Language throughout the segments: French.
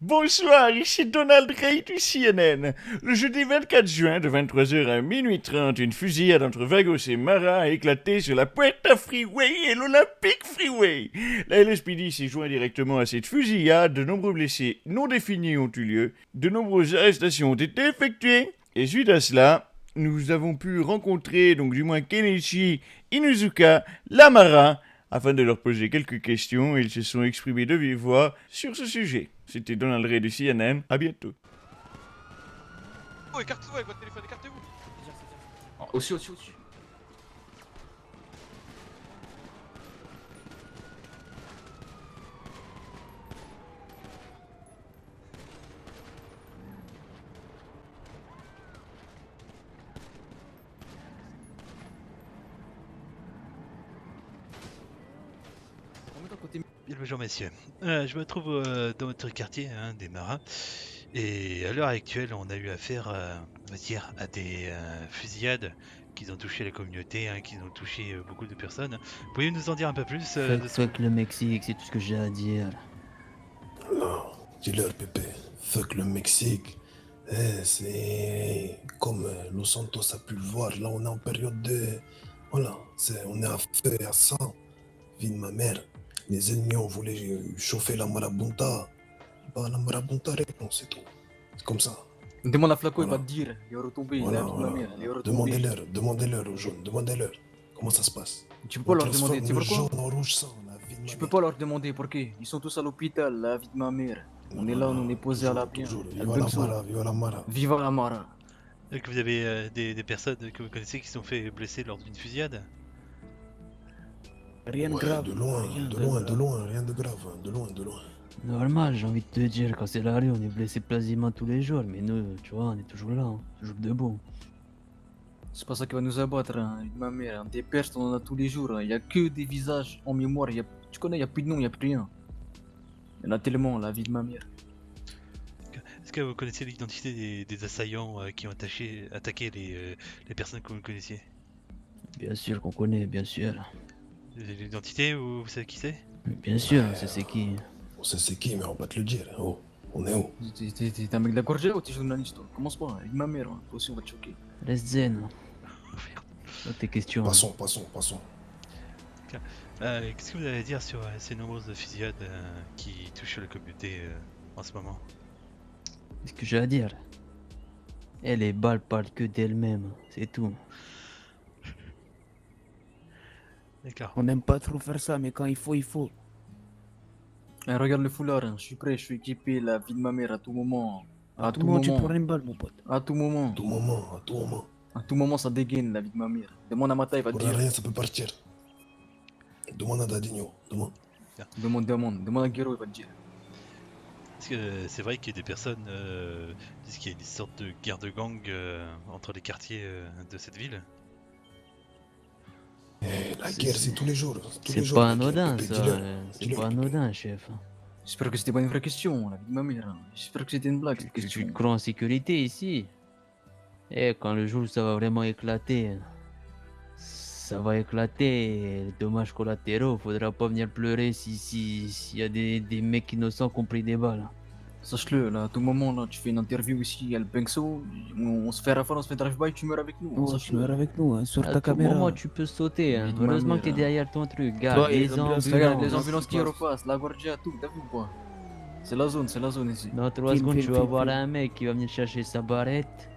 Bonsoir, ici Donald Ray du CNN. Le jeudi 24 juin de 23h à minuit 30, une fusillade entre Vagos et Mara a éclaté sur la Puerta Freeway et l'Olympic Freeway. La LSPD s'est joint directement à cette fusillade, de nombreux blessés non définis ont eu lieu, de nombreuses arrestations ont été effectuées, et suite à cela, nous avons pu rencontrer, donc du moins Kenichi Inuzuka Lamara, afin de leur poser quelques questions, et ils se sont exprimés de vive voix sur ce sujet. C'était Donald Ray du CNN, à bientôt. Oh, écartez-vous avec votre téléphone, écartez-vous. Aussi. Bien le bonjour messieurs. Je me trouve dans votre quartier, des Marins. Et à l'heure actuelle, on a eu affaire, on va dire, à des fusillades qui ont touché la communauté, qui ont touché beaucoup de personnes. Pouvez-vous nous en dire un peu plus Fuck le Mexique, c'est tout ce que j'ai à dire. Non, dis-leur Pépé, fuck le Mexique. C'est comme Los Santos a pu le voir, là on est en période de... Voilà, on est à feu et à sang. Vie de ma mère. Les ennemis ont voulu chauffer la marabunta. Bah la marabunta répond, c'est tout. C'est comme ça. Demande à Flaco, Voilà. il va te dire. Il est retombé, Voilà, il a vu voilà. ma mère, il est retombé. Demandez-leur aux jaunes, demandez-leur. Comment ça se passe? Tu peux pas On leur demander, transforme tu sais le pourquoi? jaune en rouge sang, la vie de ma Tu peux mère. pas leur demander pour qui. Ils sont tous à l'hôpital, la vie de ma mère. On est là, on est posé à la bien. Toujours, El viva la Benzo. Mara, viva la Mara. Viva la Mara. que vous avez des personnes que vous connaissez qui se sont fait blesser lors d'une fusillade? Rien de Ouais, grave. de loin, rien de loin, rien de grave, hein, de loin. Normal, j'ai envie de te dire, quand c'est la rue, on est blessé quasiment tous les jours, mais nous, tu vois, on est toujours là, toujours debout. C'est pas ça qui va nous abattre, vie de ma mère. Des pertes, on en a tous les jours. Il y a que des visages en mémoire. Tu connais, il y a plus de nom, il y a plus rien. Il y en a tellement, la vie de ma mère. Est-ce que vous connaissez l'identité des assaillants qui ont attaqué les personnes que vous connaissiez? Bien sûr qu'on connaît, bien sûr. L'identité, vous savez qui c'est? Bien sûr, c'est qui. On sait c'est qui, mais on va pas te le dire. Oh, on est où? T'es un mec de la Gorgia ou t'es journaliste toi? Commence pas, vie de ma mère, toi aussi on va te choquer. Reste zen. Dans tes questions. Passons. Qu'est-ce que vous avez à dire sur ces nombreuses fusillades qui touchent la communauté en ce moment? Qu'est-ce que j'ai à dire? Les balles parlent que d'elles-mêmes, c'est tout. D'accord. On n'aime pas trop faire ça, mais quand il faut, il faut. Regarde le foulard, je suis prêt, je suis équipé, la vie de ma mère à tout moment. À tout moment, tu prends une balle, mon pote. À tout moment. À tout moment. À tout moment, ça dégaine la vie de ma mère. Demande à Mata, il va te Pour dire. rien, ça peut partir. Demande à Dadinho, demande. Demande à Guero, il va te dire. Est-ce que c'est vrai qu'il y a des personnes disent qu'il y a une sorte de guerre de gang entre les quartiers de cette ville? La guerre, c'est tous les jours. C'est pas la guerre, anodin, Pépé, ça. dis-leur, C'est dis-leur, pas Pépé. anodin, chef. J'espère que c'était pas une vraie question, la vie de ma mère. J'espère que c'était une blague, cette question. Tu crois en sécurité ici? Quand le jour ça va vraiment éclater, ça va éclater. Les dommages collatéraux, faudra pas venir pleurer s'il y a des mecs innocents qui ont pris des balles. Sache-le, là, à tout moment, là, tu fais une interview ici à El Benzo, on se fait rafale, on se fait drive-by, tu meurs avec nous. Oh, tu sache-le. meurs avec nous, hein, sur À ta tout caméra. moment, tu peux sauter. Mais de Heureusement manière, que t'es derrière ton truc. Toi, Garde et les les ambulances, Regarde les Non, ambulances c'est qui pas- repassent, la Gorgia, tout, t'as vu ou pas? C'est la zone ici. Dans 3 Film, secondes, film, tu vas film, voir film. un mec qui va venir chercher sa barrette.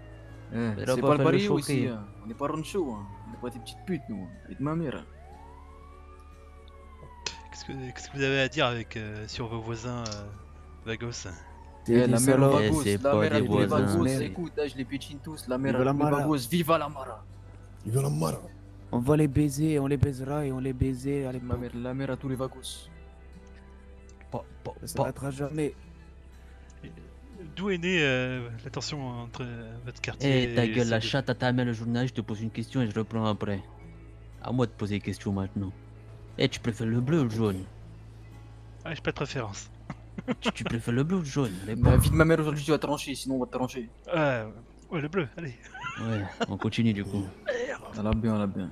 C'est pas pas le faire le Barrio choquer. ici, on n'est pas Roncho, on n'est pas des petites putes, nous, avec ma mère. Qu'est-ce que vous avez à dire sur vos voisins Vagos? T'es La des mère aux salopes. Vagos, c'est la pas mère à des tous les voisins. Vagos, Merde. écoute, je les pétine tous, la mère Viva à la tous les Mara. Vagos, viva la Mara! Il veut la Mara. On va les baiser, on les baisera et on les baisait à Ma l'époque. mère, la mère à tous les Vagos. Ça s'arrêtera jamais. D'où est née la tension entre votre quartier Ta et gueule, la celle de- chatte à ta mère, le journaliste, je te pose une question et je reprends après. À moi de poser des questions maintenant. Tu préfères le bleu ou le jaune? Ah, j'ai pas de préférence. Tu préfères le bleu ou le jaune? La vie de ma mère aujourd'hui, tu vas trancher, sinon on va te trancher. Ouais, le bleu, allez. Ouais, on continue du coup. Elle a bien, elle a bien.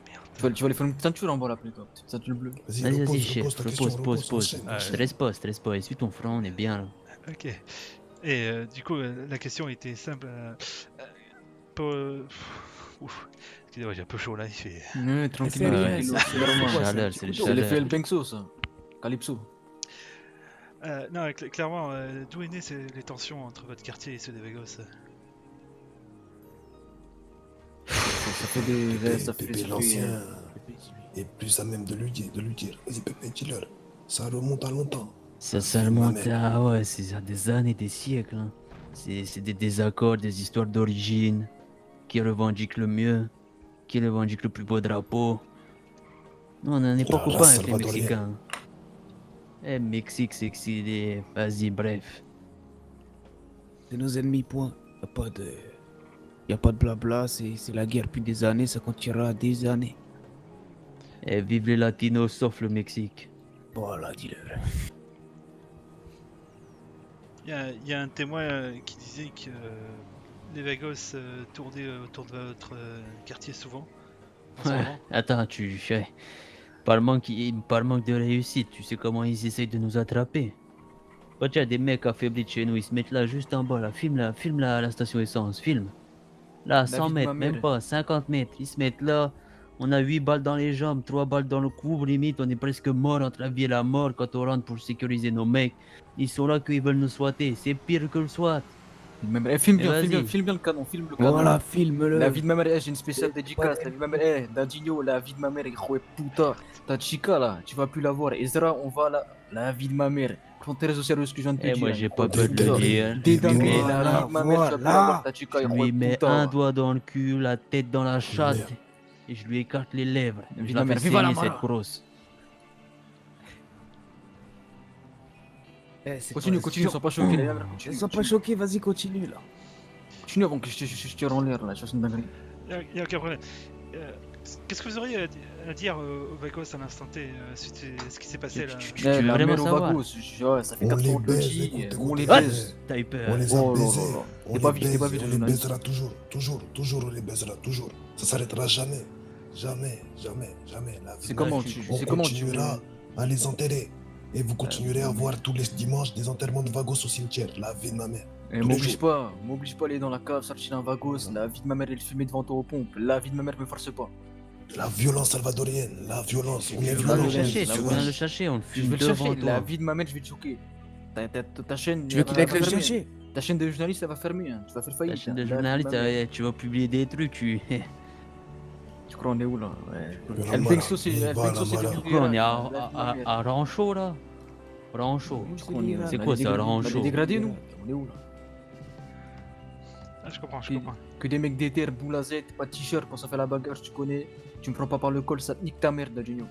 Merde. Tu vas aller faire une petite ceinture en bas là plutôt. Petite ceinture bleue. Vas-y, Vas-y, repose, chef, repose ta repose, question, pose, repose, pose. enchaîne, Ah, enchaîne. Stresse pas, essuie ton front, on est bien là. Ok. Et du coup, la question était simple. Ouf. Excusez-moi, j'ai un peu chaud là, il fait. Ouais, tranquille, C'est rien, tranquille, ça, c'est c'est normal. quoi, chaleur, ça, c'est le C'est l'effet chaleur. El Bengso ça. Calypso. Non, clairement, d'où est né les tensions entre votre quartier et ceux des Vagos? Ça fait des. Pépé, Ça fait Pépé des. l'ancien est plus à même de lui dire. Vas-y, Pépé, dis-leur. Ça remonte à longtemps. Ça Ma remonte mère. à ouais, c'est à des années, des siècles. Hein. C'est des désaccords, des histoires d'origine, qui revendiquent le mieux, qui revendiquent le plus beau drapeau. Non, on n'est pas La copains race avec les salvadorienne. Mexicains. Eh, Mexique, c'est exilé. Vas-y, bref. C'est nos ennemis, point. Y a pas de blabla, c'est la guerre depuis des années, ça continuera des années. Eh, vive les Latinos, sauf le Mexique. Voilà, dis-leur. Il y a un témoin qui disait que les Vagos tournaient autour de votre quartier souvent. En ce Ouais, moment. attends, tu fais. Par manque de réussite, tu sais comment ils essayent de nous attraper. Quand il y a des mecs affaiblis de chez nous, ils se mettent là juste en bas, là, filme la station essence, filme. Là, à 100 David mètres, même Mamère. pas, 50 mètres, ils se mettent là. On a 8 balles dans les jambes, 3 balles dans le cou, limite, on est presque mort entre la vie et la mort quand on rentre pour sécuriser nos mecs. Ils sont là qu'ils veulent nous swatter, c'est pire que le SWAT. Filme Eh, bien, vas-y. filme bien le canon, filme le canon. Voilà, filme-le. La vie de ma mère, j'ai une spéciale dédicace. La vie de ma mère, Dadinho, la vie de ma mère, hijo de puta. Ta chica là, tu vas plus la voir. Ezra, on va là. La vie de ma mère. Prends tes réseaux sérieux ce que je viens de te Eh, dire. moi j'ai pas hijo de peur de le puta. dire. Dédingué, Voilà, la vie de ma mère, tu vas plus la voir. voilà. Ta chica, Je hijo lui de mets puta. un doigt dans le cul, la tête dans la chatte, Merde. et je lui écarte les lèvres. Je Viva la fais la Viva la saigner cette Mara. grosse. Continue, continue, sois pas choqué. La vie de ma mère, continue, Sois pas continue. choqué, vas-y, continue là. Continue avant que je tire en l'air là, je fasse une dinguerie. Il n'y a aucun problème. Qu'est-ce que vous auriez à dire aux Vagos à l'instant T suite à ce qui s'est passé là? Tu veux la vraiment mère au savoir? Vagos, ouais, ça fait On 4 les ans que je le baise, dis, écoute, on les écoute, baise. T'as eu peur. On les a Oh là baisés. là là. On T'es les pas vite, t'es pas baise, vite, on le les journaliste. baisera toujours on les baisera toujours. Ça s'arrêtera jamais. Jamais. La vie C'est de comment ma- tu On c'est comment tu continuera à les enterrer. Et vous continuerez à voir tous les dimanches des enterrements de Vagos au cimetière. La vie de ma mère. Et tous les m'oblige jours. pas, m'oblige pas à aller dans la cave, sortir un vagos, la vie de ma mère elle fumait devant toi aux pompes, la vie de ma mère me force pas. La violence salvadorienne. La violence. On Je est vais Tu vas le le violents. chercher, la tu violence. viens le chercher, on le Je fume vais le devant chercher, la toi. vie de ma mère je vais te choquer. Ta chaîne, Tu veux qu'il elle aille va le fermer. chercher? Ta chaîne de journaliste elle va fermer, hein. Tu vas faire Ta faillite. chaîne hein. de La vie ma journaliste, mère. tu vas publier des trucs, tu... Tu crois on est où là? Ouais. Violent, El Mara. Bengso c'est Viva El Bengso la c'est Mara. devenu Quoi, on est Irak, la vie de ma mère. à Rancho là? Rancho. Où Tu crois on est- C'est on a quoi des ça, dégradés- on a Rancho? des dégradés nous? On est où là? Ah, je comprends. Que des mecs d'éther, boule à Z, pas de t-shirt quand ça fait la bagarre, tu connais. Tu me prends pas par le col, ça te nique ta mère, Dadinho.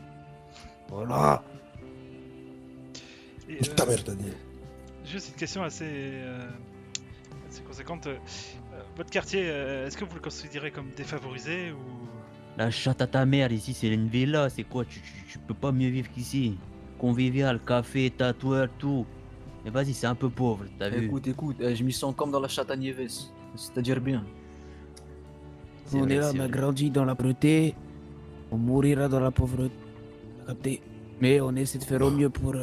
Voilà. Et, Nique ta mère, t'as dit. juste une question assez conséquente. Votre quartier, est-ce que vous le considérez comme défavorisé ou... La chatte à ta mère, ici c'est une villa, c'est quoi? Tu peux pas mieux vivre qu'ici. Convivial, café, tatoueur, tout. Mais vas-y, c'est un peu pauvre, t'as vu? Écoute, je m'y sens comme dans la chatte à Nieves. C'est-à-dire bien. C'est On vrai, est là, c'est on a vrai. grandi dans la pauvreté. On mourira dans la pauvreté. T'as capté? Mais on essaie de faire au mieux pour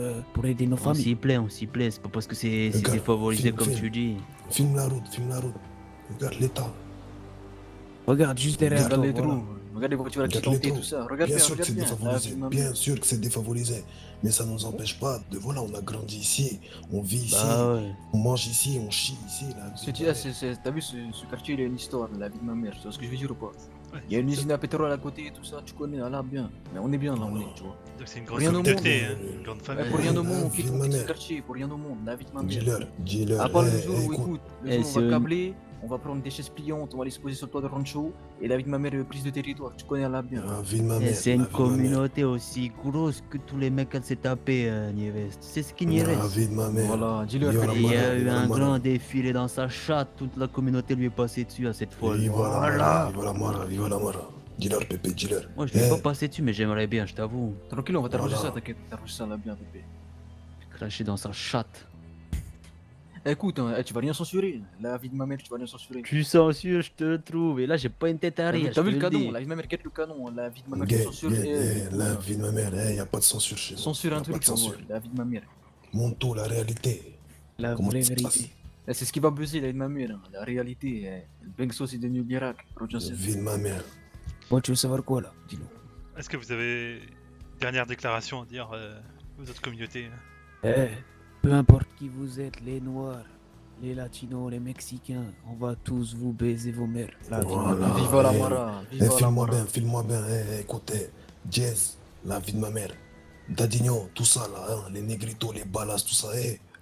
aider nos On familles. s'y plaît, c'est pas parce que c'est Regarde, défavorisé film, comme film. tu dis. Filme la route. Regarde l'état. Regarde juste derrière Regarde toi. les voilà. trous. Regarde les voitures Regarde les accidentées, trous. tout ça. Regarde Bien bien, sûr que regarde c'est bien. défavorisé. La vie de ma Bien mère. sûr que c'est défavorisé. Mais ça nous empêche pas de. Voilà, on a grandi ici. On vit ici. Bah ouais. On mange ici. On chie ici. T'as vu ce quartier, il a une histoire, la vie de ma mère, tu vois ce que je veux dire ou pas? Ouais, Il y a une usine à pétrole à côté et tout ça, tu connais, là bien. Mais on est bien là, on est, tu vois. Donc c'est une grosse Rien au communauté, monde. hein, une grande Ouais, famille. pour rien au la monde, on vie quitte de ma ce mère. quartier, pour rien au monde, la vie de ma mère. Dis-leur. À part le Eh, jour où, écoute. écoute, le Eh, jour où on c'est va un- câbler, on va prendre des chaises pliantes, on va les poser sur le toit de Rancho, et la vie de ma mère, prise de territoire, tu connais, là bien. La vie de ma Et mère. c'est la une vie de ma mère. communauté aussi grosse que tous les mecs qu'elle s'est tapé, Nieves. C'est ce qui Nieves. La vie de ma mère. Voilà, dis-leur Viva que la Et il y a Mara, eu viva la un Mara. grand défilé dans sa chatte, toute la communauté lui est passée dessus à cette folle. Viva la Mara. Viva la Mara. Dis-leur, Pépé, dis-leur. Moi je lui ai Eh, pas passé dessus mais j'aimerais bien, je t'avoue. tranquille, on va t'arranger Voilà. ça, t'inquiète, t'arranger ça là bien, bébé. Cracher dans sa chatte. Écoute, hein, tu vas rien censurer. La vie de ma mère, tu vas rien censurer. Tu censures, je te le trouve. Et là, j'ai pas une tête à rire. T'as vu je le te le canon? dis. La vie de ma mère, quête le canon. La vie de ma mère, tu Gay, censures. la vie de ma mère, y a pas de censure chez nous. Censure Y un a pas truc, de ça, censure. ouais, la vie de ma mère. Monto, la réalité. La Comment vraie ça se passe? vérité. C'est ce qui va buzzer, la vie de ma mère. Hein. La réalité, le Bengso, c'est devenu l'Irak. La vie de ma mère. Bon, tu veux savoir quoi là? Dis-nous. Est-ce que vous avez une dernière déclaration à dire aux autres communautés? Eh, peu importe qui vous êtes, les Noirs, les Latinos, les Mexicains, on va tous vous baiser vos mères. La vie de ma Voilà. mère. Viva la eh, Mara, Eh, viva la file-moi Mara. bien, file-moi bien. Écoute, Jazz, la vie de ma mère. Dadinho, tout ça là, hein, les négritos, les balas, tout ça,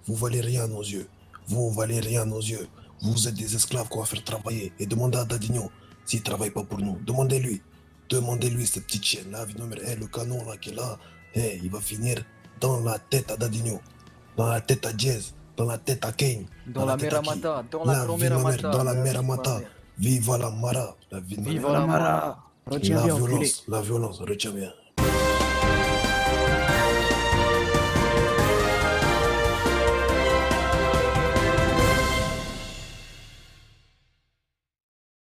vous valez rien à nos yeux. Vous valez rien à nos yeux. Vous êtes des esclaves qu'on va faire travailler. Et demandez à Dadinho s'il travaille pas pour nous. Demandez-lui. Demandez-lui, cette petite chienne là, vie de ma mère. Le canon là qui est là, il va finir dans la tête à Dadinho, dans la tête à Jazz, dans la tête à Kane. Dans la tête à qui? Meramata, dans la La vie de grand-mère ma mère, Amata. dans la vie mère de ma Amata. mère. Viva la Mara, la vie de ma Viva mère. la Mara. Retiens La bien, enculé. violence, retiens bien.